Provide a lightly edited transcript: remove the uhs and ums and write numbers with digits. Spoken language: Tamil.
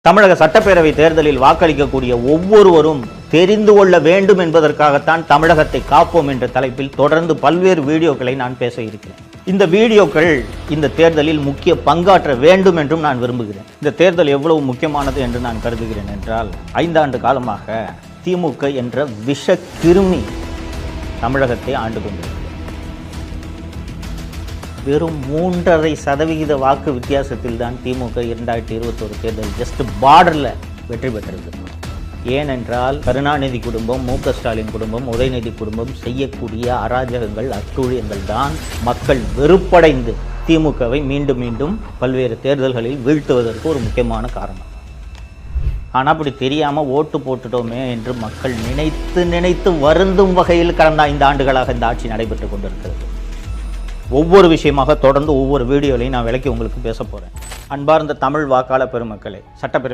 தமிழக சட்டப்பேரவை தேர்தலில் வாக்களிக்கக்கூடிய ஒவ்வொருவரும் தெரிந்து கொள்ள வேண்டும் என்பதற்காகத்தான் தமிழகத்தை காப்போம் என்ற தலைப்பில் தொடர்ந்து பல்வேறு வீடியோக்களை நான் பேச இருக்கிறேன். இந்த வீடியோக்கள் இந்த தேர்தலில் முக்கிய பங்காற்ற வேண்டும் என்றும் நான் விரும்புகிறேன். இந்த தேர்தல் எவ்வளவு முக்கியமானது என்று நான் கருதுகிறேன் என்றால், 5 ஆண்டு காலமாக திமுக என்ற விஷ கிருமி தமிழகத்தை ஆண்டு கொண்டிருக்கிறது. வெறும் 3.5% வாக்கு வித்தியாசத்தில் தான் திமுக 2021 தேர்தல் ஜஸ்ட் பார்டரில் வெற்றி பெற்றது. ஏனென்றால் கருணாநிதி குடும்பம், மு.க. ஸ்டாலின் குடும்பம், உதயநிதி குடும்பம் செய்யக்கூடிய அராஜகங்கள், அட்டூழியங்கள் தான் மக்கள் வெறுப்படைந்து திமுகவை மீண்டும் மீண்டும் பல்வேறு தேர்தல்களில் வீழ்த்துவதற்கு ஒரு முக்கியமான காரணம். ஆனால் அப்படி தெரியாமல் ஓட்டு போட்டுட்டோமே என்று மக்கள் நினைத்து வருந்தும் வகையில் கடந்த 5 ஆண்டுகளாக இந்த ஆட்சி நடைபெற்று கொண்டிருக்கிறது. ஒவ்வொரு விஷயமாக தொடர்ந்து ஒவ்வொரு வீடியோலையும் நான் விளக்கி உங்களுக்கு பேச போகிறேன். அன்பார்ந்த தமிழ் வாக்காளர் பெருமக்களே, சட்டப்பேரவை